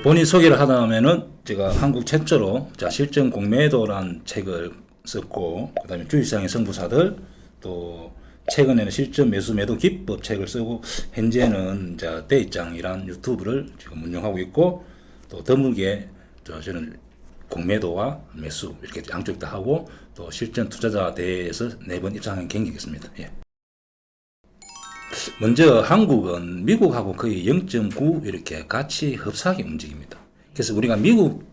본인 소개를 하다 보면은 제가 한국 최초로 실전 공매도란 책을 썼고, 그 다음에 주식시장의 승부사들, 또 최근에는 실전 매수 매도 기법 책을 쓰고, 현재는 대입장이란 유튜브를 지금 운영하고 있고, 또 드물게 저는 공매도와 매수 이렇게 양쪽 다 하고, 또 실전 투자자 대회에서 4번 입상한 경력이 있습니다. 예. 먼저 한국은 미국하고 거의 0.9 이렇게 같이 흡사하게 움직입니다. 그래서 우리가 미국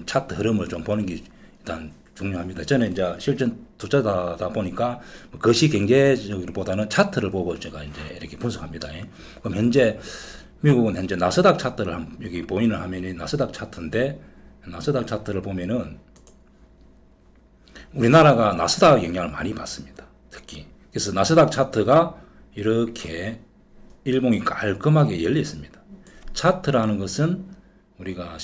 차트 흐름을 좀 보는 게 일단 중요합니다. 저는 이제 실전 투자자다 보니까 거시 경제적으로보다는 차트를 보고 제가 이제 이렇게 분석합니다. 그럼 현재 미국은 현재 나스닥 차트를 여기 보이는 화면이 나스닥 차트인데, 나스닥 차트를 보면은 우리나라가 나스닥 영향을 많이 받습니다. 특히. 그래서 나스닥 차트가 이렇게 일봉이 깔끔하게 열려 있습니다. 차트라는 것은 우리가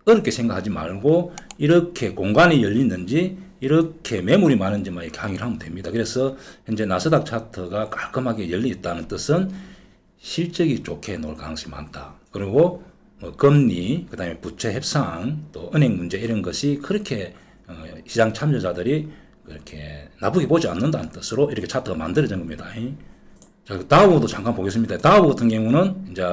어렵게 생각하지 말고 이렇게 공간이 열리는지 이렇게 매물이 많은지만 이렇게 항의를 하면 됩니다. 그래서 현재 나스닥 차트가 깔끔하게 열려 있다는 뜻은 실적이 좋게 나올 가능성이 많다. 그리고 금리, 그 다음에 부채 협상, 또 은행 문제 이런 것이 그렇게 시장 참여자들이 그렇게 나쁘게 보지 않는다는 뜻으로 이렇게 차트가 만들어진 겁니다. 자, 다우도 잠깐 보겠습니다. 다우 같은 경우는 이제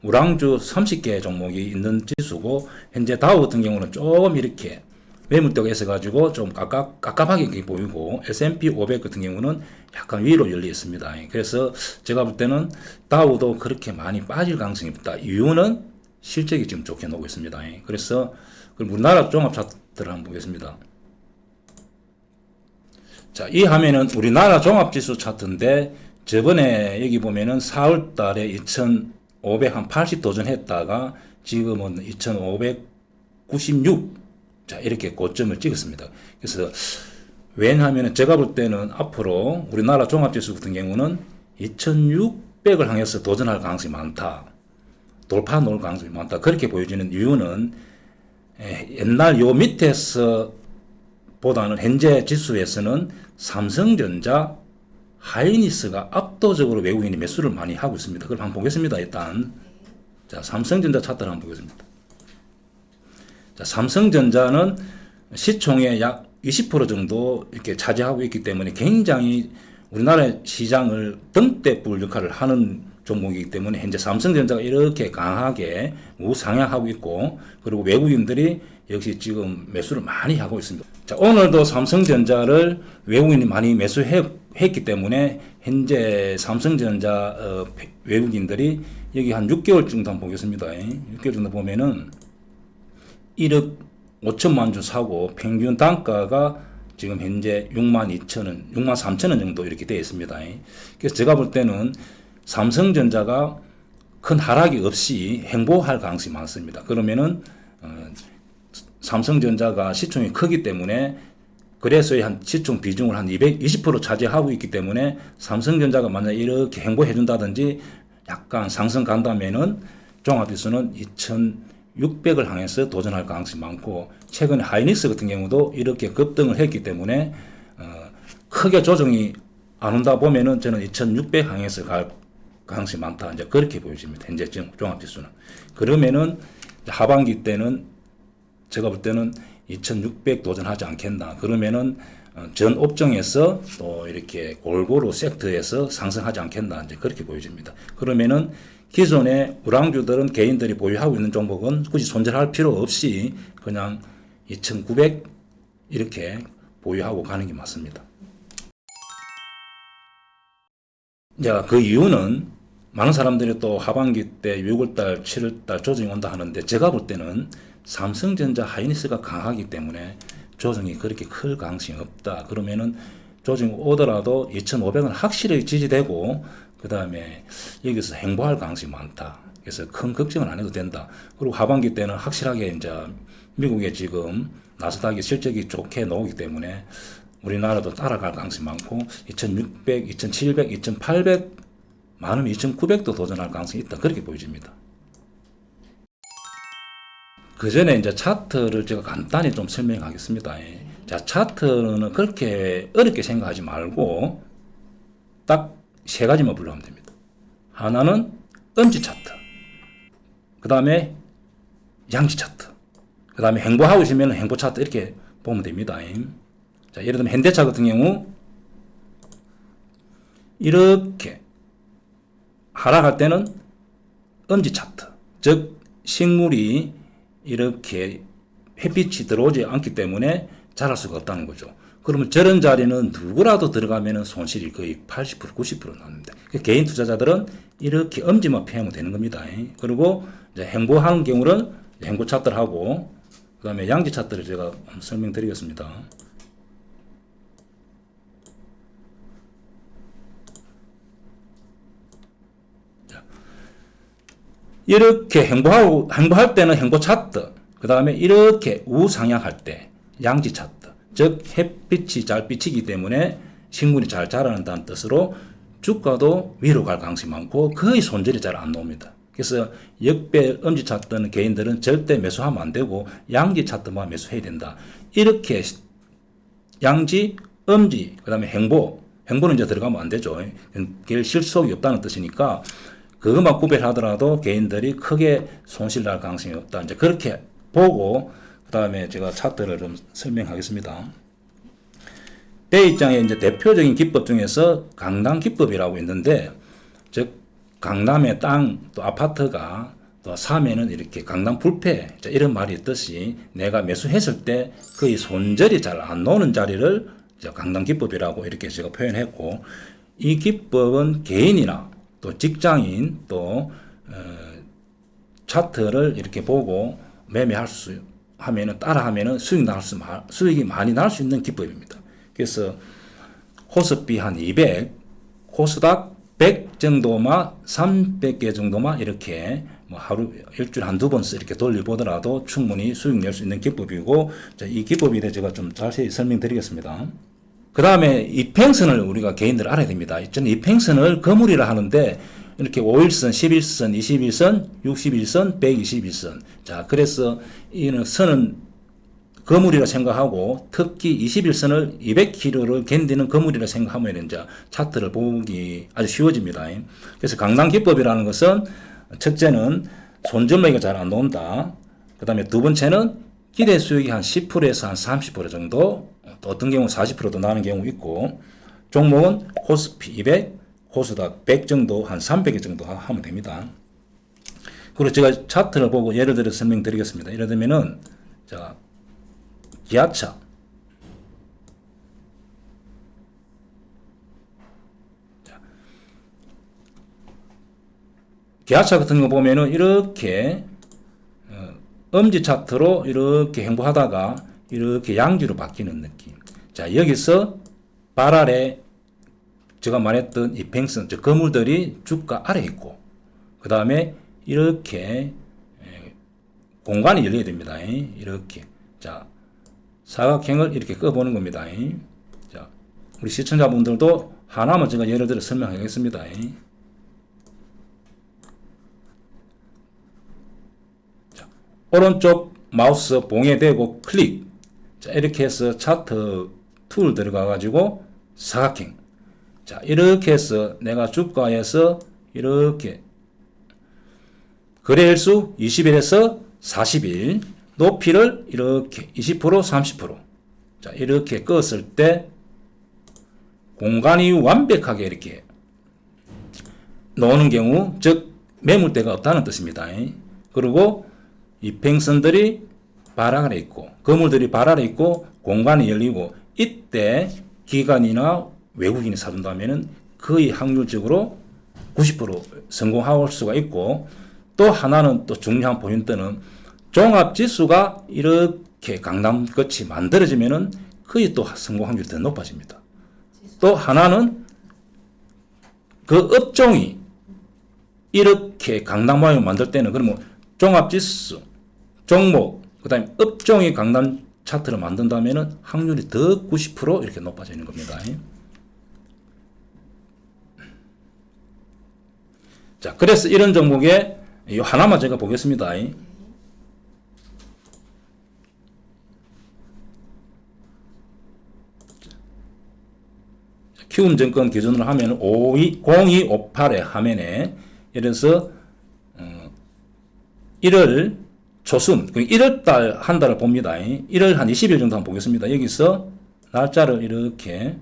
우량주 30개 종목이 있는 지수고, 현재 다우 같은 경우는 조금 이렇게 매물대가 있어가지고 좀 깝깝하게 보이고, S&P 500 같은 경우는 약간 위로 열려 있습니다. 그래서 제가 볼 때는 다우도 그렇게 많이 빠질 가능성이 없다. 이유는 실적이 지금 좋게 나오고 있습니다. 그래서 우리나라 종합 차트를 한번 보겠습니다. 자, 이 화면은 우리나라 종합지수 차트인데, 저번에 여기 보면은 4월 달에 2580 도전했다가 지금은 2596 자, 이렇게 고점을 찍었습니다. 그래서 왜냐하면 제가 볼 때는 앞으로 우리나라 종합지수 같은 경우는 2600을 향해서 도전할 가능성이 많다. 돌파 놓을 가능성이 많다. 그렇게 보여지는 이유는 옛날 요 밑에서 보다는 현재 지수에서는 삼성전자, 하이닉스가 압도적으로 외국인이 매수를 많이 하고 있습니다. 그걸 한번 보겠습니다. 일단 자, 삼성전자 차트를 한번 보겠습니다. 자, 삼성전자는 시총의 약 20% 정도 이렇게 차지하고 있기 때문에 굉장히 우리나라 시장을 등대불 역할을 하는 종목이기 때문에 현재 삼성전자가 이렇게 강하게 우상향하고 있고, 그리고 외국인들이 역시 지금 매수를 많이 하고 있습니다. 자, 오늘도 삼성전자를 외국인이 많이 매수했기 때문에 현재 삼성전자 외국인들이 여기 한 6개월 정도 한번 보겠습니다. 6개월 정도 보면은 1억 5천만 주 사고 평균 단가가 지금 현재 62,000원, 63,000원 정도 이렇게 되어 있습니다. 그래서 제가 볼 때는 삼성전자가 큰 하락이 없이 행보할 가능성이 많습니다. 그러면은 삼성전자가 시총이 크기 때문에, 그래서 한 시총 비중을 한 220% 차지하고 있기 때문에 삼성전자가 만약 이렇게 행보해 준다든지 약간 상승 간다면은 종합지수는 2600을 향해서 도전할 가능성이 많고, 최근에 하이닉스 같은 경우도 이렇게 급등을 했기 때문에 크게 조정이 안 온다 보면은 저는 2600 향해서 갈 가능성이 많다. 이제 그렇게 보여집니다. 현재 종합지수는. 그러면은 하반기 때는 제가 볼 때는 2600 도전하지 않겠나. 그러면은 전 업종에서 또 이렇게 골고루 섹터에서 상승하지 않겠나. 이제 그렇게 보여집니다. 그러면은 기존의 우량주들은 개인들이 보유하고 있는 종목은 굳이 손절할 필요 없이 그냥 2900 이렇게 보유하고 가는 게 맞습니다. 자, 그 이유는 많은 사람들이 또 하반기 때 6월달, 7월달 조정이 온다 하는데, 제가 볼 때는 삼성전자, 하이닉스가 강하기 때문에 조정이 그렇게 클 가능성이 없다. 그러면은 조정이 오더라도 2,500은 확실히 지지되고, 그 다음에 여기서 행보할 가능성이 많다. 그래서 큰 걱정은 안 해도 된다. 그리고 하반기 때는 확실하게 이제 미국의 지금 나스닥이 실적이 좋게 나오기 때문에 우리나라도 따라갈 가능성이 많고, 2,600, 2,700, 2,800, 많으면 2,900도 도전할 가능성이 있다. 그렇게 보여집니다. 그 전에 이제 차트를 제가 간단히 좀 설명하겠습니다. 자, 차트는 그렇게 어렵게 생각하지 말고 딱 세 가지만 불러하면 됩니다. 하나는 엄지 차트, 그 다음에 양지 차트. 그 다음에 행보하고 있으면 행보 차트 이렇게 보면 됩니다. 자, 예를 들면 현대차 같은 경우 이렇게 하락할 때는 엄지 차트. 즉 식물이 이렇게 햇빛이 들어오지 않기 때문에 자랄 수가 없다는 거죠. 그러면 저런 자리는 누구라도 들어가면 손실이 거의 80%, 90% 나옵니다. 개인 투자자들은 이렇게 엄지만 피하면 되는 겁니다. 그리고 이제 행보하는 경우는 행보 차트를 하고, 그 다음에 양지 차트를 제가 한번 설명드리겠습니다. 이렇게 행보할 때는 행보 차트, 그 다음에 이렇게 우상향할 때 양지 차트, 즉 햇빛이 잘 비치기 때문에 식물이 잘 자라는다는 뜻으로 주가도 위로 갈 가능성이 많고 거의 손절이 잘 안 나옵니다. 그래서 역배 엄지 차트는 개인들은 절대 매수하면 안 되고 양지 차트만 매수해야 된다. 이렇게 양지, 엄지, 그 다음에 행보는 이제 들어가면 안 되죠. 그게 실속이 없다는 뜻이니까 그것만 구별하더라도 개인들이 크게 손실 날 가능성이 없다. 이제 그렇게 보고 그 다음에 제가 차트를 좀 설명하겠습니다. 내 입장에 이제 대표적인 기법 중에서 강남 기법이라고 있는데, 즉 강남의 땅 또 아파트가 또 사면은 이렇게 강남 불패 이런 말이 있듯이 내가 매수했을 때 거의 손절이 잘 안 나오는 자리를 강남 기법이라고 이렇게 제가 표현했고, 이 기법은 개인이나 또 직장인 또 차트를 이렇게 보고 매매할 수 하면은 따라하면은 수익이 많이 날 수 있는 기법입니다. 그래서 코스피 한 200, 코스닥 100 정도만 300개 정도만 이렇게 뭐 하루 일주일에 한두 번 이렇게 돌려보더라도 충분히 수익 낼 수 있는 기법이고, 자, 이 기법에 대해 제가 좀 자세히 설명드리겠습니다. 그 다음에 이평선을 우리가 개인들 알아야 됩니다. 저는 이평선을 거물이라 하는데 이렇게 5일선, 11선, 21선, 61선, 121선. 자, 그래서 이는 선은 거물이라 생각하고 특히 21선을 200km를 견디는 거물이라 생각하면 이제 차트를 보기 아주 쉬워집니다. 그래서 강남 기법이라는 것은 첫째는 손절매가 잘 안 나온다. 그 다음에 두 번째는 기대 수익이 한 10%에서 한 30% 정도, 또 어떤 경우는 40%도 나는 경우 있고, 종목은 코스피 200, 코스닥 100 정도, 한 300개 정도 하면 됩니다. 그리고 제가 차트를 보고 예를 들어 설명드리겠습니다. 예를 들면은, 자, 기아차. 기아차 같은 거 보면은 이렇게 엄지 차트로 이렇게 행보하다가 이렇게 양지로 바뀌는 느낌. 자, 여기서 발 아래 제가 말했던 이평선, 즉 거물들이 주가 아래에 있고, 그 다음에 이렇게 공간이 열려야 됩니다. 이렇게. 자, 사각형을 이렇게 꺼보는 겁니다. 자, 우리 시청자분들도 하나만 제가 예를 들어 설명하겠습니다. 자, 오른쪽 마우스 봉에 대고 클릭. 자, 이렇게 해서 차트 툴 들어가 가지고 사각형. 자, 이렇게 해서 내가 주가에서 이렇게 거래일수 20일에서 40일, 높이를 이렇게 20%, 30%. 자, 이렇게 껐을 때 공간이 완벽하게 이렇게 나오는 경우, 즉 매물대가 없다는 뜻입니다. 그리고 이평선들이 발 아래 있고 거물들이 발 아래 있고 공간이 열리고, 이때 기관이나 외국인이 사둔다면은 거의 확률적으로 90% 성공할 수가 있고, 또 하나는 또 중요한 포인트는 종합지수가 이렇게 강남같이 만들어지면은 거의 또 성공 확률이 더 높아집니다. 또 하나는 그 업종이 이렇게 강남 모양을 만들 때는 그러면 종합지수, 종목, 그 다음에 업종이 강남 차트를 만든다면은 확률이 더 90% 이렇게 높아지는 겁니다. 자, 그래서 이런 종목에 이 하나만 제가 보겠습니다. 키움증권 기준으로 하면 0258의 화면에, 예를 들어서 1월 초순, 1월 달 한 달을 봅니다. 1월 한 20일 정도 한번 보겠습니다. 여기서 날짜를 이렇게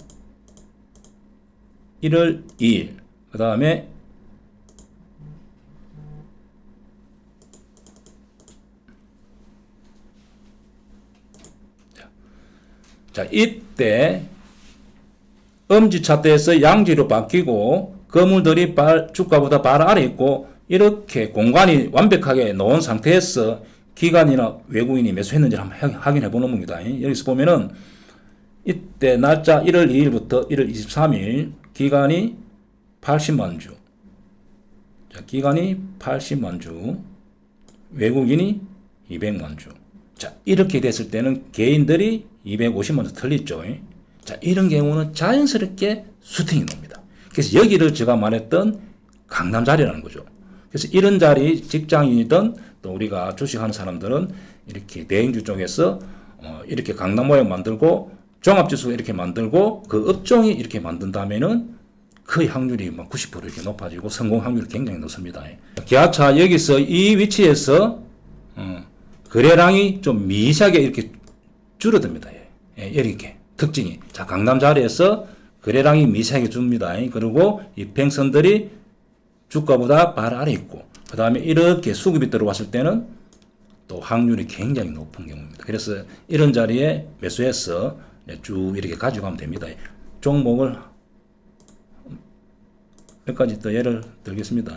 1월 2일, 그 다음에 자, 이때 엄지 차트에서 양지로 바뀌고 거물들이 주가보다 발 아래 있고 이렇게 공간이 완벽하게 놓은 상태에서 기관이나 외국인이 매수했는지 한번 확인해 보는 겁니다. 여기서 보면은 이때 날짜 1월 2일부터 1월 23일 기간이 80만 주. 자, 기간이 80만 주. 외국인이 200만 주. 자, 이렇게 됐을 때는 개인들이 250만 주 틀렸죠. 자, 이런 경우는 자연스럽게 수팅이 납니다. 그래서 여기를 제가 말했던 강남 자리라는 거죠. 그래서 이런 자리 직장인이든 또 우리가 주식하는 사람들은 이렇게 대행주 쪽에서 이렇게 강남 모양 만들고 종합지수 이렇게 만들고 그 업종이 이렇게 만든다면은 그 확률이 막 90% 이렇게 높아지고 성공 확률이 굉장히 높습니다. 기아차 여기서 이 위치에서 거래량이 좀 미세하게 이렇게 줄어듭니다. 이렇게 특징이. 자, 강남 자리에서 거래량이 미세하게 줍니다. 그리고 이 팽선들이 주가보다 발 아래 있고, 그 다음에 이렇게 수급이 들어왔을 때는 또 확률이 굉장히 높은 경우입니다. 그래서 이런 자리에 매수해서 쭉 이렇게 가져가면 됩니다. 종목을 몇 가지 더 예를 들겠습니다.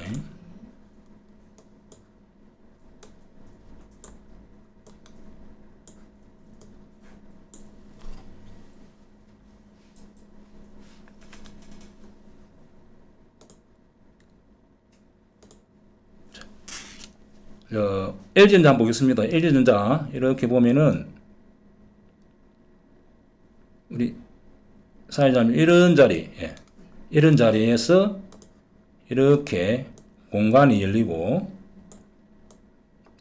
LG전자 한번 보겠습니다. LG전자 이렇게 보면은 우리 사회자님 이런 자리, 이런 자리에서 이렇게 공간이 열리고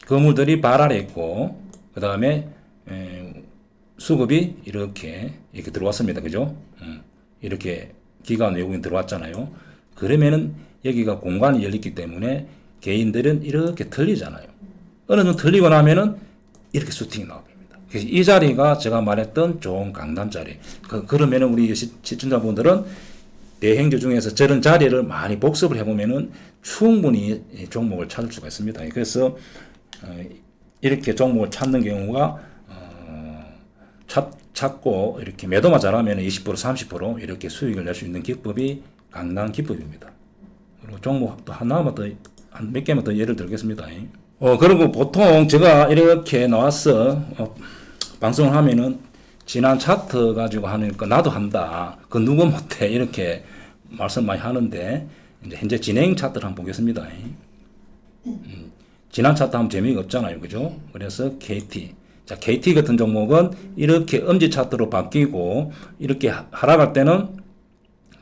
거물들이 발 아래 있고 그 다음에 수급이 이렇게 들어왔습니다. 그죠? 이렇게 기관 외국인 들어왔잖아요. 그러면은 여기가 공간이 열렸기 때문에 개인들은 이렇게 틀리잖아요. 어느 정도 틀리고 나면은 이렇게 수팅이 나옵니다. 그래서 이 자리가 제가 말했던 좋은 강남 자리. 그러면은 우리 시청자분들은 대행주 중에서 저런 자리를 많이 복습을 해보면은 충분히 종목을 찾을 수가 있습니다. 그래서 이렇게 종목을 찾는 경우가 찾고 이렇게 매도만 잘하면 20% 30% 이렇게 수익을 낼 수 있는 기법이 강남 기법입니다. 그리고 종목 또 하나만 더 한 몇 개만 더 예를 들겠습니다. 그리고 보통 제가 이렇게 나와서 방송을 하면은 지난 차트 가지고 하니까 나도 한다. 그 누구 못해 이렇게 말씀 많이 하는데 이제 현재 진행 차트를 한번 보겠습니다. 지난 차트 하면 재미가 없잖아요, 그죠? 그래서 KT. 자, KT 같은 종목은 이렇게 엄지 차트로 바뀌고 이렇게 하락할 때는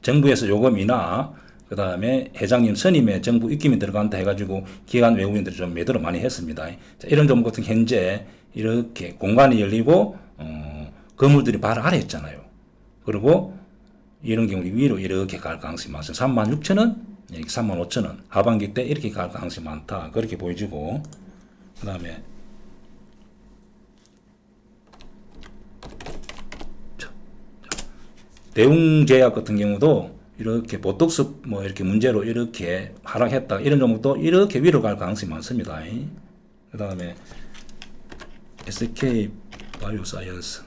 정부에서 요금이나 그 다음에 회장님 선임에 정부 입김이 들어간다 해가지고 기관 외국인들이 좀 매도를 많이 했습니다. 자, 이런 종목 같은 현재 이렇게 공간이 열리고 건물들이 바로 아래 있잖아요. 그리고 이런 경우 위로 이렇게 갈 가능성이 많습니다. 36,000원, 35,000원 하반기 때 이렇게 갈 가능성이 많다. 그렇게 보여지고 그 다음에 대웅제약 같은 경우도 이렇게 보톡스 뭐 이렇게 문제로 이렇게 하락했다 이런 종목도 이렇게 위로 갈 가능성이 많습니다. 그 다음에 SK 바이오사이언스.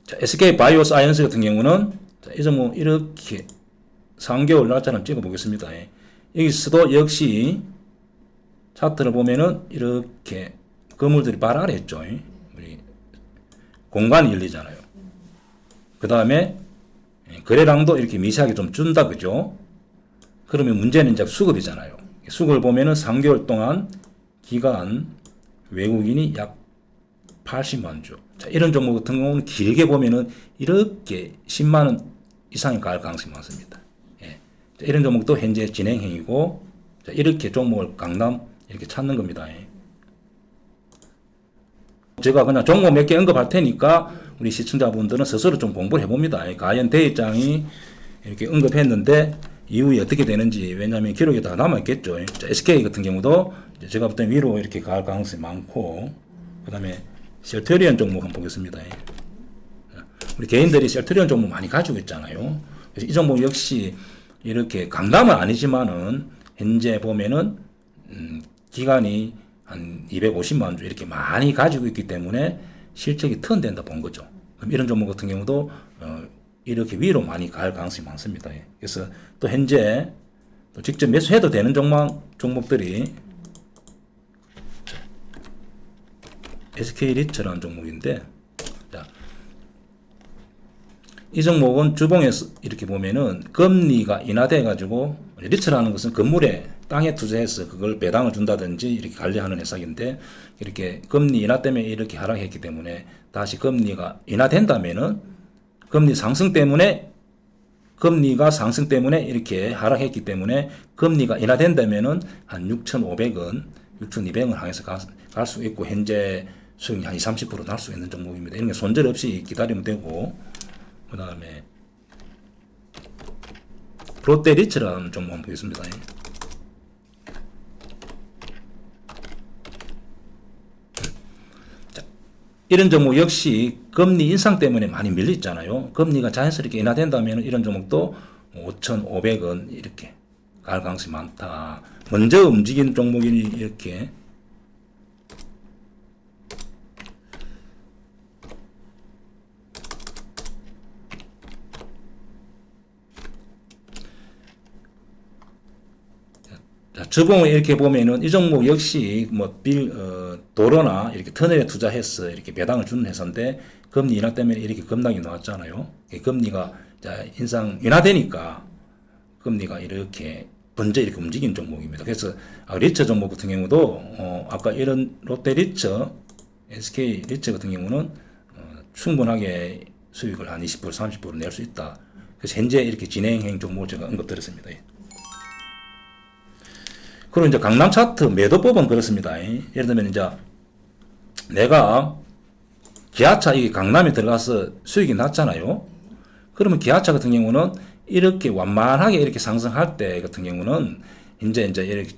자, SK 바이오사이언스 같은 경우는 이 종목 이렇게 3개월 날짜를 찍어 보겠습니다. 여기서도 역시 차트를 보면은 이렇게 건물들이 발 아래 있죠. 우리 공간이 열리잖아요. 그 다음에 거래량도 이렇게 미세하게 좀 준다, 그죠? 그러면 문제는 이제 수급이잖아요. 수급을 보면은 3개월 동안 기간 외국인이 약 80만 주. 자, 이런 종목 같은 경우는 길게 보면은 이렇게 10만원 이상이 갈 가능성이 많습니다. 자, 이런 종목도 현재 진행형이고, 자, 이렇게 종목을 강남 이렇게 찾는 겁니다. 제가 그냥 종목 몇 개 언급할 테니까 우리 시청자분들은 스스로 좀 공부를 해봅니다. 과연 대입장이 이렇게 언급했는데 이후에 어떻게 되는지, 왜냐하면 기록이 다 남아있겠죠. 자, SK 같은 경우도 제가 볼 때는 위로 이렇게 갈 가능성이 많고, 그 다음에 셀트리온 종목 한번 보겠습니다. 우리 개인들이 셀트리온 종목 많이 가지고 있잖아요. 그래서 이 종목 역시 이렇게 강남은 아니지만은 현재 보면은 기간이 한 250만 주 이렇게 많이 가지고 있기 때문에 실적이 턴된다 본 거죠. 그럼 이런 종목 같은 경우도 이렇게 위로 많이 갈 가능성이 많습니다. 그래서 또 현재 또 직접 매수해도 되는 종목들이 SK 리츠라는 종목인데, 자, 이 종목은 주봉에서 이렇게 보면은 금리가 인하돼 가지고, 리츠라는 것은 건물에 땅에 투자해서 그걸 배당을 준다든지 이렇게 관리하는 회사인데, 이렇게 금리 인하 때문에 이렇게 하락했기 때문에 다시 금리가 인하된다면은 금리가 상승 때문에 이렇게 하락했기 때문에 금리가 인하된다면은 한 6,500원, 6,200원 향해서 갈 수 있고, 현재 수익이 한 20, 30% 날 수 있는 종목입니다. 이런 게 손절 없이 기다리면 되고, 그 다음에 롯데리츠라는 종목 한번 보겠습니다. 자, 이런 종목 역시 금리 인상 때문에 많이 밀렸잖아요. 금리가 자연스럽게 인하된다면 이런 종목도 5,500원 이렇게 갈 가능성이 많다. 먼저 움직이는 종목이 이렇게 주봉을 이렇게 보면은 이 종목 역시 도로나 이렇게 터널에 투자해서 이렇게 배당을 주는 회사인데, 금리 인하 때문에 이렇게 급락이 나왔잖아요. 금리가 인하되니까 금리가 이렇게 먼저 이렇게 움직이는 종목입니다. 그래서 리츠 종목 같은 경우도 아까 이런 롯데 리츠, SK 리츠 같은 경우는 충분하게 수익을 한 20%, 30% 낼 수 있다. 그래서 현재 이렇게 진행형 종목을 제가 언급드렸습니다. 그리고 이제 강남 차트 매도법은 그렇습니다. 예를 들면 이제 내가 기아차 이 강남에 들어가서 수익이 났잖아요. 그러면 기아차 같은 경우는 이렇게 완만하게 이렇게 상승할 때 같은 경우는 이제 이렇게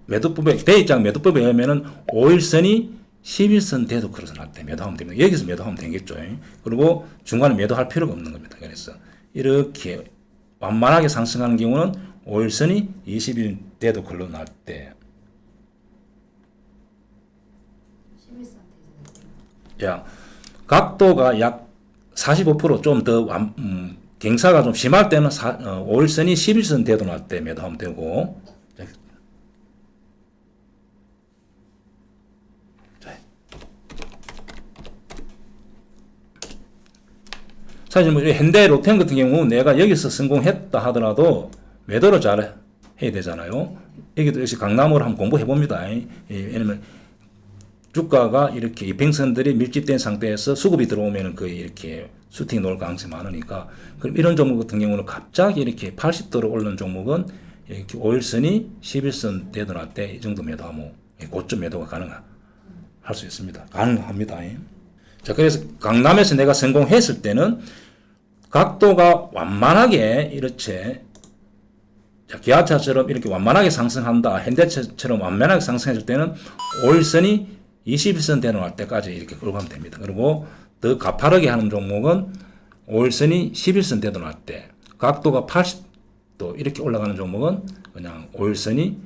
매도법에 대입장 매도법에 의하면은 5일선이 11선 돼도 크로스 날 때 매도하면 됩니다. 여기서 매도하면 되겠죠. 그리고 중간에 매도할 필요가 없는 겁니다. 그래서 이렇게 완만하게 상승하는 경우는 5일선이 20일 돼도 걸러 날 때, 야, 각도가 약 45% 좀 더 경사가 좀 심할 때는 5일선이 11선 돼도 날 때 매도하면 되고, 사실 뭐 현대 로템 같은 경우 내가 여기서 성공했다 하더라도 매도를 잘 해야 되잖아요. 여기도 역시 강남으로 한번 공부해 봅니다. 왜냐면 주가가 이렇게 이평선들이 밀집된 상태에서 수급이 들어오면 거의 이렇게 슈팅 놓을 가능성이 많으니까, 그럼 이런 종목 같은 경우는 갑자기 이렇게 80도로 오르는 종목은 이렇게 5일선이 11선 되더날 때 이 정도 매도하면 고점 매도가 가능할 수 있습니다. 가능합니다. 자, 그래서 강남에서 내가 성공했을 때는 각도가 완만하게 이렇게 기아차처럼 이렇게 완만하게 상승한다, 현대차처럼 완만하게 상승했을 때는 5일선이 21선 되는 때까지 이렇게 끌고 가면 됩니다. 그리고 더 가파르게 하는 종목은 5일선이 11선 되는 때, 각도가 80도 이렇게 올라가는 종목은 그냥 5일선이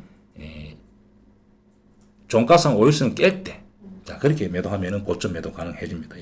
종가상 5일선을 깰 때, 자, 그렇게 매도하면은 고점 매도 가능해집니다.